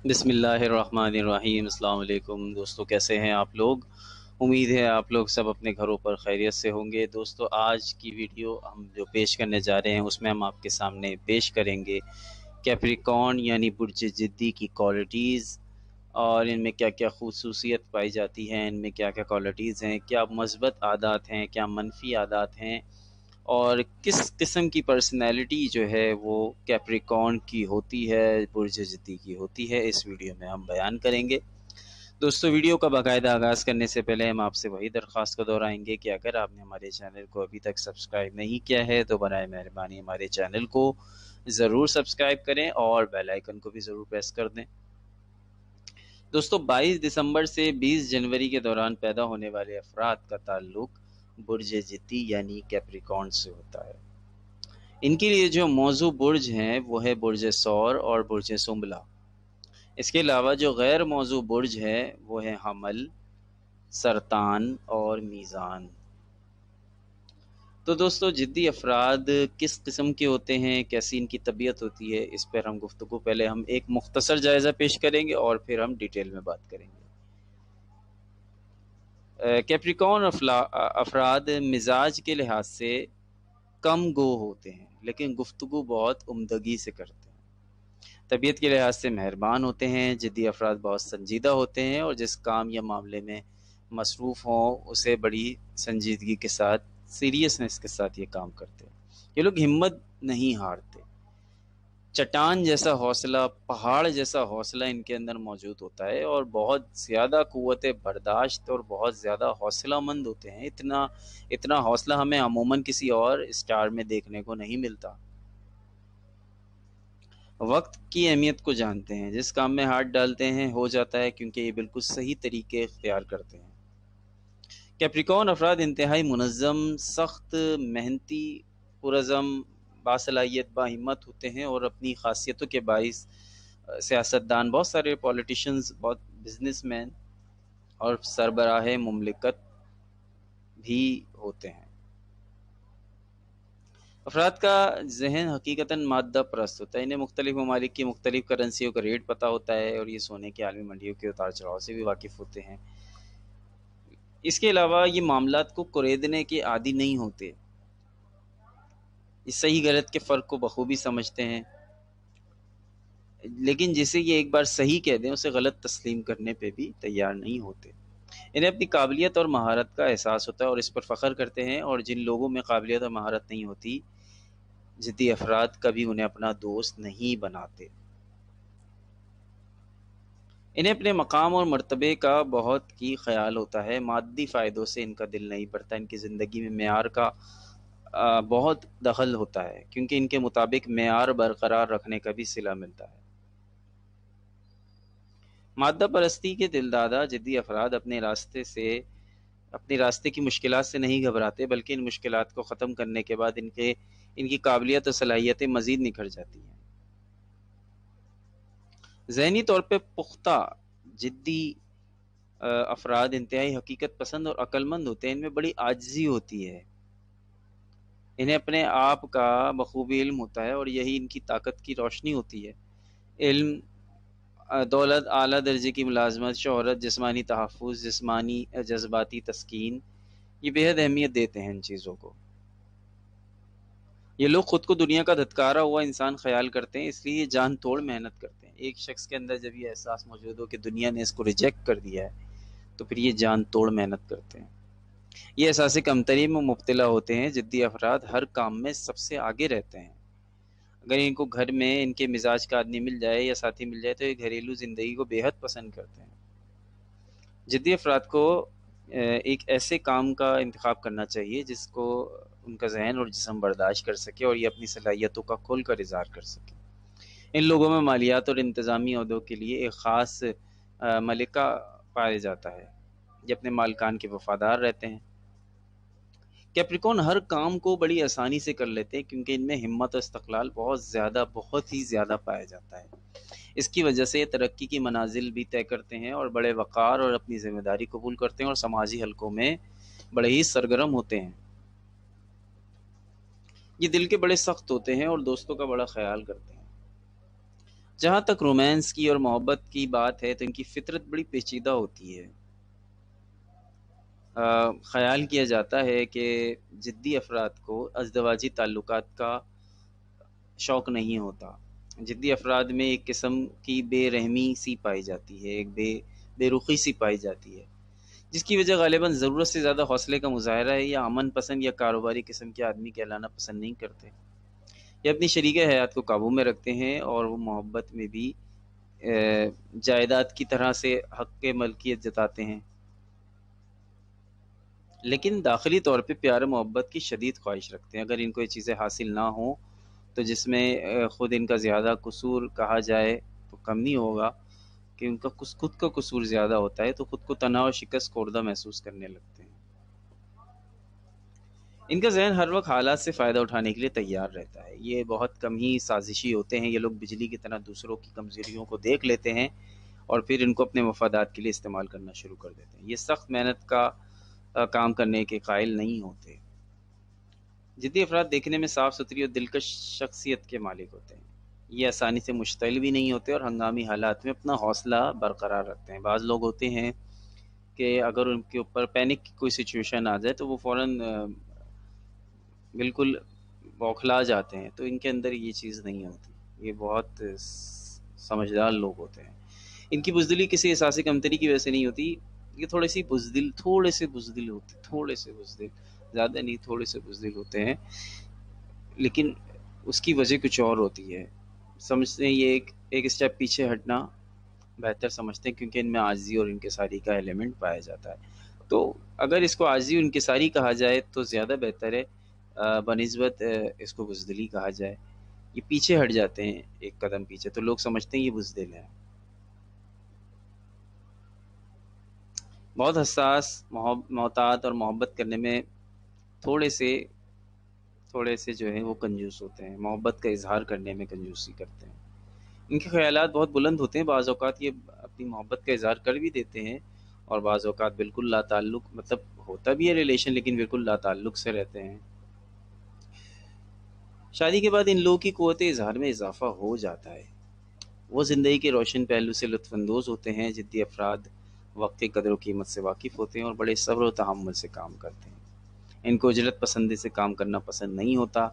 بسم اللہ الرحمن الرحیم۔ السلام علیکم دوستو، کیسے ہیں آپ لوگ؟ امید ہے آپ لوگ سب اپنے گھروں پر خیریت سے ہوں گے۔ دوستو، آج کی ویڈیو ہم جو پیش کرنے جا رہے ہیں اس میں ہم آپ کے سامنے پیش کریں گے کیپریکارن یعنی برج جدی کی کوالٹیز، اور ان میں کیا کیا خصوصیت پائی جاتی ہیں، ان میں کیا کیا کوالٹیز ہیں، کیا مثبت عادات ہیں، کیا منفی عادات ہیں، اور کس قسم کی پرسنالٹی جو ہے وہ کیپریکارن کی ہوتی ہے، برج جدی کی ہوتی ہے، اس ویڈیو میں ہم بیان کریں گے۔ دوستو، ویڈیو کا باقاعدہ آغاز کرنے سے پہلے ہم آپ سے وہی درخواست کو دہرائیں گے کہ اگر آپ نے ہمارے چینل کو ابھی تک سبسکرائب نہیں کیا ہے تو برائے مہربانی ہمارے چینل کو ضرور سبسکرائب کریں اور بیل آئیکن کو بھی ضرور پریس کر دیں۔ دوستو، 22 دسمبر سے 20 جنوری کے دوران پیدا ہونے والے افراد کا تعلق برج جدی یعنی کیپریکارن سے ہوتا ہے۔ ان کے لیے جو موضوع برج ہیں وہ ہے برج ثور اور برج سنبلہ۔ اس کے علاوہ جو غیر موضوع برج ہے وہ ہے حمل، سرطان اور میزان۔ تو دوستو، جدی افراد کس قسم کے ہوتے ہیں، کیسی ان کی طبیعت ہوتی ہے، اس پر ہم گفتگو پہلے ہم ایک مختصر جائزہ پیش کریں گے اور پھر ہم ڈیٹیل میں بات کریں گے۔ کیپریکارن افراد مزاج کے لحاظ سے کم گو ہوتے ہیں لیکن گفتگو بہت عمدگی سے کرتے ہیں۔ طبیعت کے لحاظ سے مہربان ہوتے ہیں۔ جدی افراد بہت سنجیدہ ہوتے ہیں اور جس کام یا معاملے میں مصروف ہوں اسے بڑی سنجیدگی کے ساتھ، سیریسنس کے ساتھ یہ کام کرتے ہیں۔ یہ لوگ ہمت نہیں ہارتے۔ چٹان جیسا حوصلہ، پہاڑ جیسا حوصلہ ان کے اندر موجود ہوتا ہے اور بہت زیادہ قوت برداشت اور بہت زیادہ حوصلہ مند ہوتے ہیں۔ اتنا حوصلہ ہمیں عموماً کسی اور اسٹار میں دیکھنے کو نہیں ملتا۔ وقت کی اہمیت کو جانتے ہیں، جس کام میں ہاتھ ڈالتے ہیں ہو جاتا ہے کیونکہ یہ بالکل صحیح طریقے اختیار کرتے ہیں۔ کیپریکارن افراد انتہائی منظم، سخت محنتی، پرعزم، باصلاحیت، باہمت ہوتے ہیں اور اپنی خاصیتوں کے باعث سیاستدان، بہت سارے پولیٹیشنز، بہت بزنس مین اور سربراہ مملکت بھی ہوتے ہیں۔ افراد کا ذہن حقیقتاً مادہ پرست ہوتا ہے۔ انہیں مختلف ممالک کی مختلف کرنسیوں کا ریٹ پتہ ہوتا ہے اور یہ سونے کی عالمی منڈیوں کے اتار چڑھاؤ سے بھی واقف ہوتے ہیں۔ اس کے علاوہ یہ معاملات کو کریدنے کے عادی نہیں ہوتے، اس صحیح غلط کے فرق کو بخوبی سمجھتے ہیں، لیکن جسے یہ ایک بار صحیح کہہ دیں اسے غلط تسلیم کرنے پہ بھی تیار نہیں ہوتے۔ انہیں اپنی قابلیت اور مہارت کا احساس ہوتا ہے اور اس پر فخر کرتے ہیں، اور جن لوگوں میں قابلیت اور مہارت نہیں ہوتی، جدی افراد کبھی انہیں اپنا دوست نہیں بناتے۔ انہیں اپنے مقام اور مرتبے کا بہت کی خیال ہوتا ہے۔ مادی فائدوں سے ان کا دل نہیں بھرتا۔ ان کی زندگی میں معیار کا بہت دخل ہوتا ہے کیونکہ ان کے مطابق معیار برقرار رکھنے کا بھی صلہ ملتا ہے۔ مادہ پرستی کے دلدادہ جدی افراد اپنے راستے کی مشکلات سے نہیں گھبراتے، بلکہ ان مشکلات کو ختم کرنے کے بعد ان کی قابلیت اور صلاحیتیں مزید نکھر جاتی ہیں۔ ذہنی طور پہ پختہ جدی افراد انتہائی حقیقت پسند اور عقل مند ہوتے ہیں۔ ان میں بڑی عاجزی ہوتی ہے۔ انہیں اپنے آپ کا بخوبی علم ہوتا ہے اور یہی ان کی طاقت کی روشنی ہوتی ہے۔ علم، دولت، اعلیٰ درجے کی ملازمت، شہرت، جسمانی تحفظ، جسمانی جذباتی تسکین، یہ بے حد اہمیت دیتے ہیں ان چیزوں کو۔ یہ لوگ خود کو دنیا کا دھتکارا ہوا انسان خیال کرتے ہیں، اس لیے یہ جان توڑ محنت کرتے ہیں۔ ایک شخص کے اندر جب یہ احساس موجود ہو کہ دنیا نے اس کو ریجیکٹ کر دیا ہے تو پھر یہ جان توڑ محنت کرتے ہیں۔ یہ احساس کمتری میں مبتلا ہوتے ہیں۔ جدی افراد ہر کام میں سب سے آگے رہتے ہیں۔ اگر ان کو گھر میں ان کے مزاج کا آدمی مل جائے یا ساتھی مل جائے تو یہ گھریلو زندگی کو بے حد پسند کرتے ہیں۔ جدی افراد کو ایک ایسے کام کا انتخاب کرنا چاہیے جس کو ان کا ذہن اور جسم برداشت کر سکے اور یہ اپنی صلاحیتوں کا کھول کر اظہار کر سکے۔ ان لوگوں میں مالیات اور انتظامی عہدوں کے لیے ایک خاص ملکہ پایا جاتا ہے۔ یہ اپنے مالکان کے وفادار رہتے ہیں۔ کیپریکارن ہر کام کو بڑی آسانی سے کر لیتے ہیں کیونکہ ان میں ہمت اور استقلال بہت ہی زیادہ پایا جاتا ہے۔ اس کی وجہ سے یہ ترقی کی منازل بھی طے کرتے ہیں اور بڑے وقار اور اپنی ذمہ داری قبول کرتے ہیں اور سماجی حلقوں میں بڑے ہی سرگرم ہوتے ہیں۔ یہ دل کے بڑے سخت ہوتے ہیں اور دوستوں کا بڑا خیال کرتے ہیں۔ جہاں تک رومانس کی اور محبت کی بات ہے تو ان کی فطرت بڑی پیچیدہ ہوتی ہے۔ خیال کیا جاتا ہے کہ جدی افراد کو ازدواجی تعلقات کا شوق نہیں ہوتا۔ جدی افراد میں ایک قسم کی بے رحمی سی پائی جاتی ہے، ایک بے رخی سی پائی جاتی ہے، جس کی وجہ غالباً ضرورت سے زیادہ حوصلے کا مظاہرہ ہے، یا امن پسند یا کاروباری قسم کے آدمی کہلانا پسند نہیں کرتے۔ یہ اپنی شریک حیات کو قابو میں رکھتے ہیں، اور وہ محبت میں بھی جائیداد کی طرح سے حق کے ملکیت جتاتے ہیں، لیکن داخلی طور پہ پیار محبت کی شدید خواہش رکھتے ہیں۔ اگر ان کو یہ چیزیں حاصل نہ ہوں تو جس میں خود ان کا زیادہ قصور کہا جائے تو کم نہیں ہوگا، کہ ان کا خود کا قصور زیادہ ہوتا ہے، تو خود کو تنہا اور شکست خوردہ محسوس کرنے لگتے ہیں۔ ان کا ذہن ہر وقت حالات سے فائدہ اٹھانے کے لیے تیار رہتا ہے۔ یہ بہت کم ہی سازشی ہوتے ہیں۔ یہ لوگ بجلی کی طرح دوسروں کی کمزوریوں کو دیکھ لیتے ہیں اور پھر ان کو اپنے مفادات کے لیے استعمال کرنا شروع کر دیتے ہیں۔ یہ سخت محنت کا کام کرنے کے قائل نہیں ہوتے۔ جدی افراد دیکھنے میں صاف ستھری اور دلکش شخصیت کے مالک ہوتے ہیں۔ یہ آسانی سے مشتعل بھی نہیں ہوتے اور ہنگامی حالات میں اپنا حوصلہ برقرار رکھتے ہیں۔ بعض لوگ ہوتے ہیں کہ اگر ان کے اوپر پینک کی کوئی سچویشن آ جائے تو وہ فوراً بالکل بوکھلا جاتے ہیں، تو ان کے اندر یہ چیز نہیں ہوتی۔ یہ بہت سمجھدار لوگ ہوتے ہیں۔ ان کی بزدلی کسی احساسی کمتری کی وجہ سے نہیں ہوتی۔ یہ تھوڑے سے بزدل ہوتے، تھوڑے سے بزدل، زیادہ نہیں، تھوڑے سے بزدل ہوتے ہیں، لیکن اس کی وجہ کچھ اور ہوتی ہے۔ سمجھتے ہیں یہ ایک اسٹیپ پیچھے ہٹنا بہتر سمجھتے ہیں، کیونکہ ان میں عاجزی اور انکساری کا ایلیمنٹ پایا جاتا ہے۔ تو اگر اس کو عاجزی اور انکساری کہا جائے تو زیادہ بہتر ہے بنسبت اس کو بزدلی کہا جائے۔ یہ پیچھے ہٹ جاتے ہیں ایک قدم پیچھے، تو لوگ سمجھتے ہیں یہ بزدل ہے۔ بہت حساس، محتاط اور محبت کرنے میں تھوڑے سے جو ہے وہ کنجوس ہوتے ہیں۔ محبت کا اظہار کرنے میں کنجوسی کرتے ہیں۔ ان کے خیالات بہت بلند ہوتے ہیں۔ بعض اوقات یہ اپنی محبت کا اظہار کر بھی دیتے ہیں، اور بعض اوقات بالکل لا تعلق، مطلب ہوتا بھی ہے ریلیشن لیکن بالکل لا تعلق سے رہتے ہیں۔ شادی کے بعد ان لوگوں کی قوت اظہار میں اضافہ ہو جاتا ہے۔ وہ زندگی کے روشن پہلو سے لطف اندوز ہوتے ہیں۔ جدی افراد وقت کی قدر و قیمت سے واقف ہوتے ہیں اور بڑے صبر و تحمل سے کام کرتے ہیں۔ ان کو اجرت پسندی سے کام کرنا پسند نہیں ہوتا۔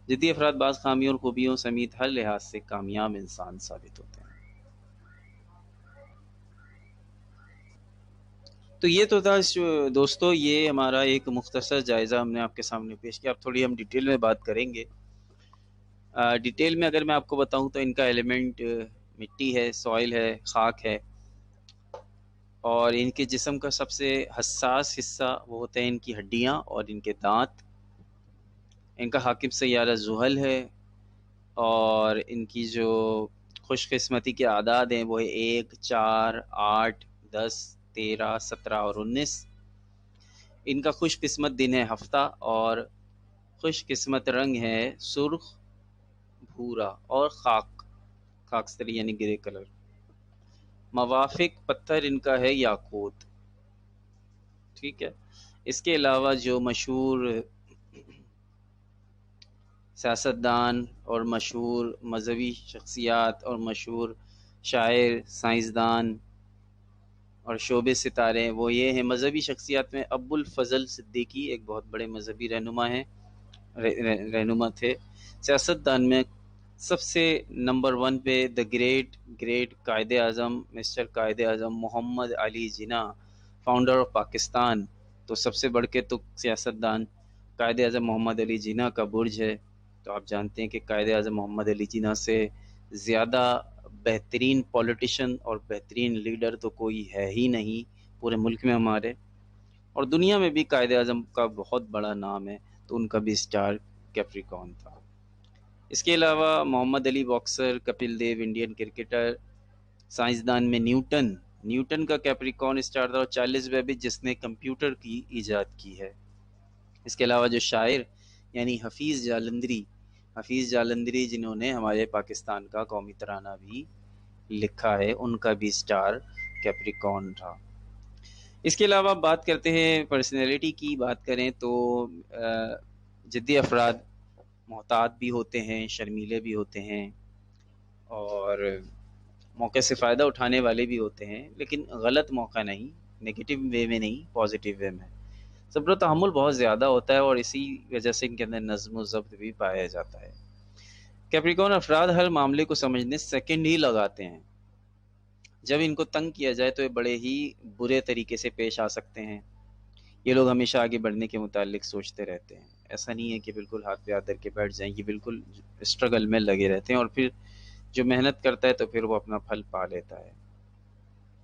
جدی افراد بعض خامیوں اور خوبیوں سمیت ہر لحاظ سے کامیاب انسان ثابت ہوتے ہیں۔ تو یہ تو تھا دوستو، یہ ہمارا ایک مختصر جائزہ ہم نے آپ کے سامنے پیش کیا۔ اب تھوڑی ہم ڈیٹیل میں بات کریں گے۔ ڈیٹیل میں اگر میں آپ کو بتاؤں تو ان کا ایلیمنٹ مٹی ہے، سوائل ہے، خاک ہے، اور ان کے جسم کا سب سے حساس حصہ وہ ہوتے ہیں ان کی ہڈیاں اور ان کے دانت۔ ان کا حاکم سیارہ زحل ہے، اور ان کی جو خوش قسمتی کے اعداد ہیں وہ ہے 1، 4، 8، 10، 13، 17 اور 19۔ ان کا خوش قسمت دن ہے ہفتہ، اور خوش قسمت رنگ ہے سرخ، بھورا اور خاکستری یعنی گرے کلر۔ موافق پتھر ان کا ہے یاقوت، ٹھیک ہے۔ اس کے علاوہ جو مشہور سیاستدان اور مشہور مذہبی شخصیات اور مشہور شاعر، سائنسدان اور شعبے ستارے وہ یہ ہیں۔ مذہبی شخصیات میں ابو الفضل صدیقی ایک بہت بڑے مذہبی رہنما تھے۔ سیاستدان میں سب سے نمبر 1 پہ the great Quaid Azam, mister Quaid Azam Muhammad Ali Jinnah, founder of Pakistan. تو سب سے بڑھ کے تو سیاستدان قائد اعظم محمد علی جناح کا برج ہے۔ تو آپ جانتے ہیں کہ قائد اعظم محمد علی جناح سے زیادہ بہترین پولیٹیشین اور بہترین لیڈر تو کوئی ہے ہی نہیں پورے ملک میں ہمارے، اور دنیا میں بھی قائد اعظم کا بہت بڑا نام ہے، تو ان کا بھی اسٹار کیپریکارن تھا۔ اس کے علاوہ محمد علی boxer, Kapil Dev Indian cricketer, سائنسدان میں نیوٹن کا کیپریکارن اسٹار تھا، اور چارلس بیبیج جس نے کمپیوٹر کی ایجاد کی ہے۔ اس کے علاوہ جو شاعر یعنی حفیظ جالندری جنہوں نے ہمارے پاکستان کا قومی ترانہ بھی لکھا ہے، ان کا بھی اسٹار کیپریکارن تھا۔ اس کے علاوہ بات کرتے ہیں پرسنالٹی کی، بات کریں تو جدی افراد محتاط بھی ہوتے ہیں، شرمیلے بھی ہوتے ہیں، اور موقع سے فائدہ اٹھانے والے بھی ہوتے ہیں، لیکن غلط موقع نہیں، نگیٹو وے میں نہیں، پازیٹیو وے میں۔ صبر و تحمل بہت زیادہ ہوتا ہے اور اسی وجہ سے ان کے اندر نظم و ضبط بھی پایا جاتا ہے۔ کیپریکون افراد ہر معاملے کو سمجھنے سیکنڈ ہی لگاتے ہیں۔ جب ان کو تنگ کیا جائے تو یہ بڑے ہی برے طریقے سے پیش آ سکتے ہیں۔ یہ لوگ ہمیشہ آگے بڑھنے کے متعلق سوچتے رہتے ہیں، ایسا نہیں ہے کہ بالکل ہاتھ پہ ہاتھ دھر کے بیٹھ جائیں، یہ بالکل اسٹرگل میں لگے رہتے ہیں، اور پھر جو محنت کرتا ہے تو پھر وہ اپنا پھل پا لیتا ہے۔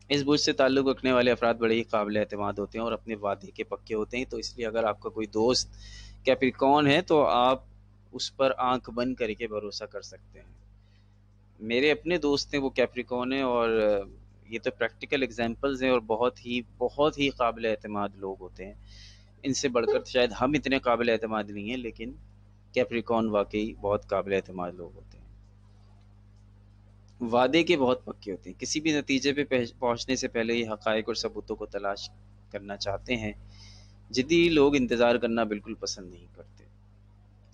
اس برج سے تعلق رکھنے والے افراد بڑے ہی قابل اعتماد ہوتے ہیں اور اپنے وعدے کے پکے ہوتے ہیں، تو اس لیے اگر آپ کا کوئی دوست کیپریکون ہے تو آپ اس پر آنکھ بند کر کے بھروسہ کر سکتے ہیں۔ میرے اپنے دوست ہیں وہ کیپریکون ہیں، اور یہ تو پریکٹیکل ایگزامپلز ہیں، اور بہت ہی قابل اعتماد لوگ ہوتے ہیں۔ ان سے بڑھ کر شاید ہم اتنے قابل اعتماد نہیں ہیں، لیکن کیپریکون واقعی بہت قابل اعتماد لوگ ہوتے ہیں۔ وعدے کے بہت پکے ہوتے ہیں، کسی بھی نتیجے پہ پہنچنے سے پہلے یہ حقائق اور ثبوتوں کو تلاش کرنا چاہتے ہیں۔ جدی لوگ انتظار کرنا بالکل پسند نہیں کرتے،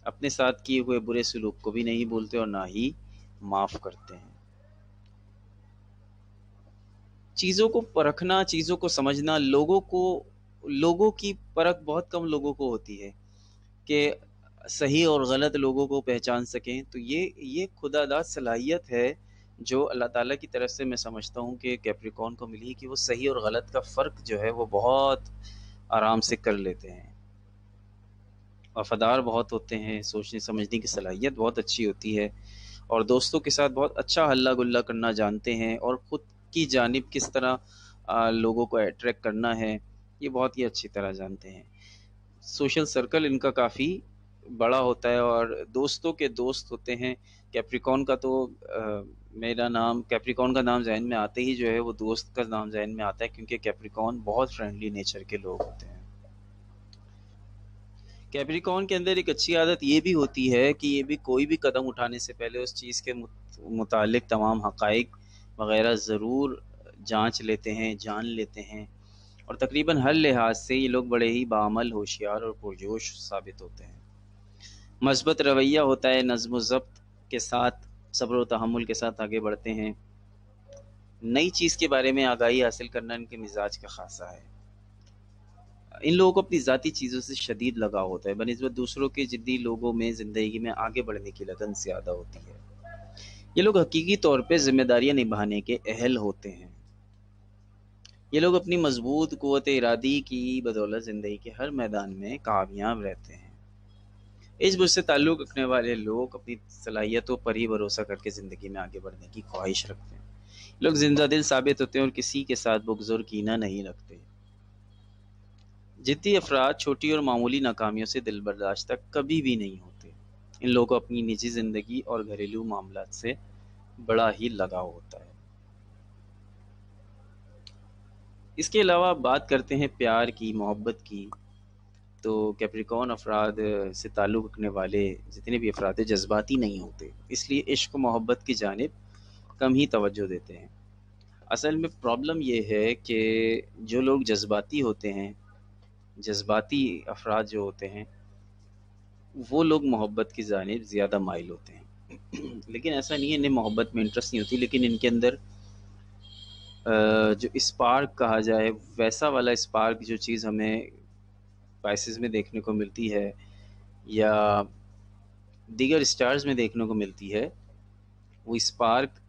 اپنے ساتھ کیے ہوئے برے سلوک کو بھی نہیں بھولتے اور نہ ہی معاف کرتے ہیں۔ چیزوں کو پرکھنا، چیزوں کو سمجھنا، لوگوں کی پرکھ بہت کم لوگوں کو ہوتی ہے کہ صحیح اور غلط لوگوں کو پہچان سکیں، تو یہ خدا داد صلاحیت ہے جو اللہ تعالیٰ کی طرف سے میں سمجھتا ہوں کہ کیپریکون کو ملی، کہ وہ صحیح اور غلط کا فرق جو ہے وہ بہت آرام سے کر لیتے ہیں، وفادار بہت ہوتے ہیں، سوچنے سمجھنے کی صلاحیت بہت اچھی ہوتی ہے، اور دوستوں کے ساتھ بہت اچھا ہلا گلا کرنا جانتے ہیں، اور خود کی جانب کس طرح لوگوں کو اٹریکٹ کرنا ہے یہ بہت ہی اچھی طرح جانتے ہیں۔ سوشل سرکل ان کا کافی بڑا ہوتا ہے اور دوستوں کے دوست ہوتے ہیں۔ کیپریکون کا تو کیپریکون کا نام ذہن میں آتے ہی جو ہے وہ دوست کا نام ذہن میں آتا ہے، کیونکہ کیپریکون بہت فرینڈلی نیچر کے لوگ ہوتے ہیں۔ کیپریکون کے اندر ایک اچھی عادت یہ بھی ہوتی ہے کہ یہ بھی کوئی بھی قدم اٹھانے سے پہلے اس چیز کے متعلق تمام حقائق وغیرہ ضرور جانچ لیتے ہیں، جان لیتے ہیں، اور تقریباً ہر لحاظ سے یہ لوگ بڑے ہی بعمل، ہوشیار اور پرجوش ثابت ہوتے ہیں۔ مثبت رویہ ہوتا ہے، نظم و ضبط کے ساتھ، صبر و تحمل کے ساتھ آگے بڑھتے ہیں۔ نئی چیز کے بارے میں آگاہی حاصل کرنا ان کے مزاج کا خاصہ ہے۔ ان لوگوں کو اپنی ذاتی چیزوں سے شدید لگاؤ ہوتا ہے، بنسبت دوسروں کے جدی لوگوں میں زندگی میں آگے بڑھنے کی لگن زیادہ ہوتی ہے۔ یہ لوگ حقیقی طور پہ ذمہ داریاں نبھانے کے اہل ہوتے ہیں۔ یہ لوگ اپنی مضبوط قوت ارادی کی بدولت زندگی کے ہر میدان میں کامیاب رہتے ہیں۔ اس برج سے تعلق رکھنے والے لوگ اپنی صلاحیتوں پر ہی بھروسہ کر کے زندگی میں آگے بڑھنے کی خواہش رکھتے ہیں۔ لوگ زندہ دل ثابت ہوتے ہیں اور کسی کے ساتھ بغض اور کینہ نہیں رکھتے۔ جدی افراد چھوٹی اور معمولی ناکامیوں سے دل برداشتہ کبھی بھی نہیں ہوتے۔ ان لوگوں کو اپنی نجی زندگی اور گھریلو معاملات سے بڑا ہی لگاؤ ہوتا ہے۔ اس کے علاوہ بات کرتے ہیں پیار کی، محبت کی، تو کیپریکون افراد سے تعلق رکھنے والے جتنے بھی افراد ہیں جذباتی نہیں ہوتے، اس لیے عشق و محبت کی جانب کم ہی توجہ دیتے ہیں۔ اصل میں پرابلم یہ ہے کہ جو لوگ جذباتی ہوتے ہیں، جذباتی افراد جو ہوتے ہیں وہ لوگ محبت کی جانب زیادہ مائل ہوتے ہیں، لیکن ایسا نہیں ہے انہیں محبت میں انٹرسٹ نہیں ہوتی، لیکن ان کے اندر جو اسپارک کہا جائے، ویسا والا اسپارک جو چیز ہمیں پائسز میں دیکھنے کو ملتی ہے یا دیگر اسٹارز میں دیکھنے کو ملتی ہے، وہ اسپارک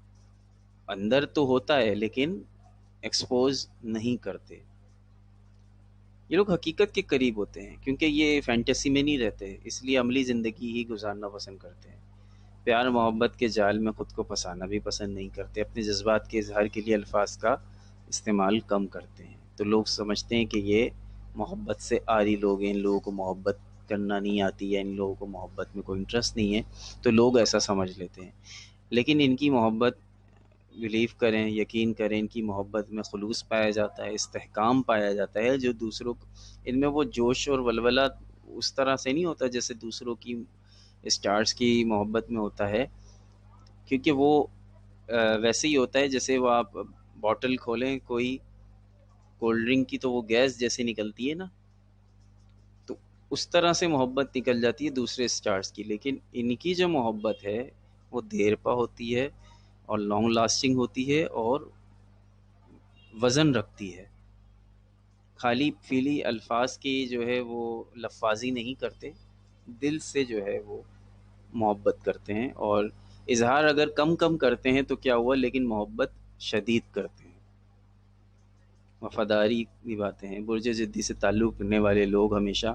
اندر تو ہوتا ہے لیکن ایکسپوز نہیں کرتے۔ یہ لوگ حقیقت کے قریب ہوتے ہیں کیونکہ یہ فینٹیسی میں نہیں رہتے، اس لیے عملی زندگی ہی گزارنا پسند کرتے ہیں۔ پیار محبت کے جال میں خود کو پھنسانا بھی پسند نہیں کرتے، اپنے جذبات کے اظہار کے لیے الفاظ کا استعمال کم کرتے ہیں۔ تو لوگ سمجھتے ہیں کہ یہ محبت سے عاری لوگ ہیں، ان لوگوں کو محبت کرنا نہیں آتی ہے، ان لوگوں کو محبت میں کوئی انٹرسٹ نہیں ہے، تو لوگ ایسا سمجھ لیتے ہیں، لیکن ان کی محبت، بلیو کریں، یقین کریں، ان کی محبت میں خلوص پایا جاتا ہے، استحکام پایا جاتا ہے، جو دوسروں ان میں وہ جوش اور ولولہ اس طرح سے نہیں ہوتا جیسے دوسروں کی اسٹارز کی محبت میں ہوتا ہے، کیونکہ وہ ویسے ہی ہوتا ہے جیسے وہ آپ بوٹل کھولیں کوئی کولڈ ڈرنک کی تو وہ گیس جیسے نکلتی ہے نا، تو اس طرح سے محبت نکل جاتی ہے دوسرے اسٹارز کی، لیکن ان کی جو محبت ہے وہ دیر پا ہوتی ہے اور لانگ لاسٹنگ ہوتی ہے اور وزن رکھتی ہے. خالی فیلی الفاظ کی جو ہے وہ لفاظی نہیں کرتے، دل سے جو ہے وہ محبت کرتے ہیں، اور اظہار اگر کم کم کرتے ہیں تو کیا ہوا، لیکن محبت شدید کرتے ہیں، وفاداری نبھاتے ہیں. برج ضدی سے تعلق رکھنے والے لوگ ہمیشہ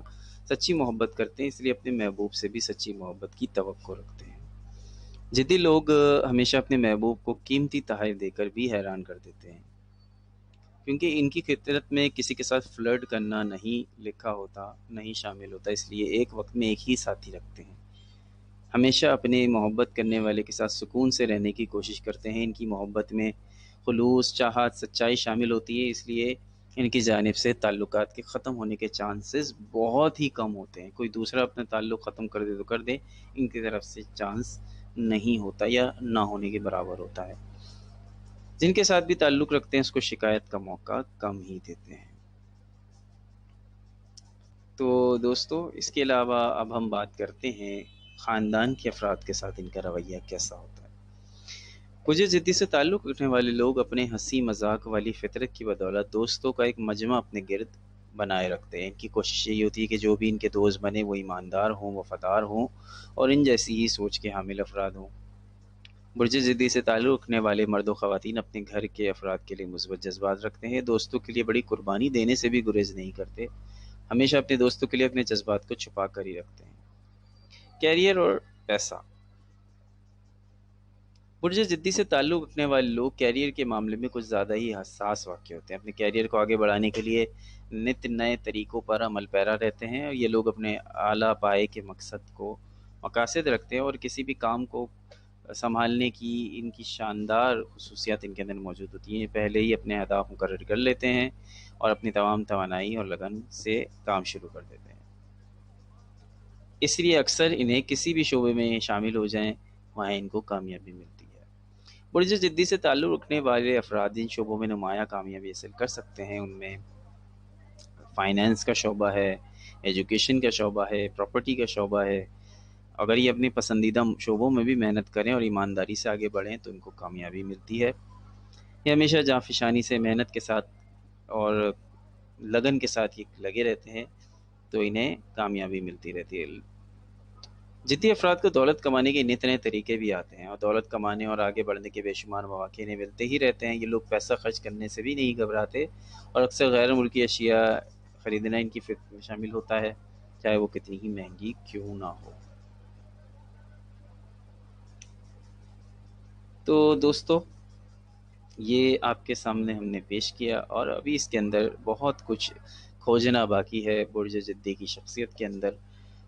سچی محبت کرتے ہیں، اس لیے اپنے محبوب سے بھی سچی محبت کی توقع رکھتے ہیں. ضدی لوگ ہمیشہ اپنے محبوب کو قیمتی تحائف دے کر بھی حیران کر دیتے ہیں، کیونکہ ان کی فطرت میں کسی کے ساتھ فلرٹ کرنا نہیں لکھا ہوتا، نہیں شامل ہوتا، اس لیے ایک وقت میں ایک ہی ساتھی رکھتے ہیں. ہمیشہ اپنے محبت کرنے والے کے ساتھ سکون سے رہنے کی کوشش کرتے ہیں. ان کی محبت میں خلوص، چاہت، سچائی شامل ہوتی ہے، اس لیے ان کی جانب سے تعلقات کے ختم ہونے کے چانسز بہت ہی کم ہوتے ہیں. کوئی دوسرا اپنا تعلق ختم کر دے تو کر دے، ان کی طرف سے چانس نہیں ہوتا یا نہ ہونے کے برابر ہوتا ہے. جن کے ساتھ بھی تعلق رکھتے ہیں اس کو شکایت کا موقع کم ہی دیتے ہیں. تو دوستو اس کے علاوہ اب ہم بات کرتے ہیں خاندان کے افراد کے ساتھ ان کا رویہ کیسا ہوتا ہے. مجھے ضدی سے تعلق رکھنے والے لوگ اپنے ہنسی مذاق والی فطرت کی بدولت دوستوں کا ایک مجمع اپنے گرد بنائے رکھتے ہیں. ان کی کوشش یہی ہوتی ہے کہ جو بھی ان کے دوست بنے وہ ایماندار ہوں، وفادار ہوں اور ان جیسی ہی سوچ کے حامل افراد ہوں. برج ضدی سے تعلق رکھنے والے مرد و خواتین اپنے گھر کے افراد کے لیے مثبت جذبات رکھتے ہیں، دوستوں کے لیے بڑی قربانی دینے سے بھی گریز نہیں کرتے، ہمیشہ اپنے دوستوں کے لیے اپنے جذبات کو چھپا کر ہی رکھتے ہیں. کیریئر اور پیسہ. برج ضدی سے تعلق رکھنے والے لوگ کیریئر کے معاملے میں کچھ زیادہ ہی حساس واقع ہوتے ہیں. اپنے کیریئر کو آگے بڑھانے کے لیے نت نئے طریقوں پر عمل پیرا رہتے ہیں، اور یہ لوگ اپنے اعلیٰ پائے کے مقصد کو مقاصد رکھتے ہیں، اور کسی بھی کام کو سنبھالنے کی ان کی شاندار خصوصیات ان کے اندر موجود ہوتی ہیں. پہلے ہی اپنے اہداف مقرر کر لیتے ہیں اور اپنی تمام توانائی اور لگن سے کام شروع کر دیتے ہیں. اس لیے اکثر انہیں کسی بھی شعبے میں شامل ہو جائیں وہاں ان کو کامیابی ملتی ہے. برج ضدی سے تعلق رکھنے والے افراد ان شعبوں میں نمایاں کامیابی حاصل کر سکتے ہیں. ان میں فائنینس کا شعبہ ہے، ایجوکیشن کا شعبہ ہے، پراپرٹی کا شعبہ ہے. اگر یہ اپنے پسندیدہ شعبوں میں بھی محنت کریں اور ایمانداری سے آگے بڑھیں تو ان کو کامیابی ملتی ہے. یہ ہمیشہ جانفشانی سے محنت کے ساتھ اور لگن کے ساتھ یہ لگے رہتے ہیں تو انہیں کامیابی ملتی رہتی ہے. جدی افراد کو دولت کمانے کے نئے نئے طریقے بھی آتے ہیں، اور دولت کمانے اور آگے بڑھنے کے بے شمار مواقع انہیں ملتے ہی رہتے ہیں. یہ لوگ پیسہ خرچ کرنے سے بھی نہیں گھبراتے، اور اکثر غیر ملکی اشیاء خریدنا ان کی فکر میں شامل ہوتا ہے، چاہے وہ کتنی ہی مہنگی کیوں نہ ہو. تو دوستو یہ آپ کے سامنے ہم نے پیش کیا، اور ابھی اس کے اندر بہت کچھ کھوجنا باقی ہے. برج ضدی کی شخصیت کے اندر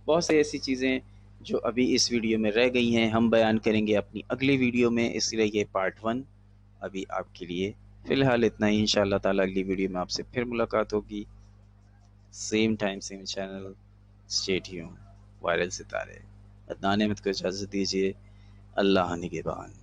بہت سی ایسی چیزیں جو ابھی اس ویڈیو میں رہ گئی ہیں ہم بیان کریں گے اپنی اگلی ویڈیو میں، اس لیے یہ پارٹ 1 ابھی آپ کے لیے فی الحال اتنا ہی. انشاءاللہ تعالی اگلی ویڈیو میں آپ سے پھر ملاقات ہوگی. Same time same channel. Stay tune. Viral ستارے. عدنان احمد کو اجازت دیجیے. اللہ نگہبان.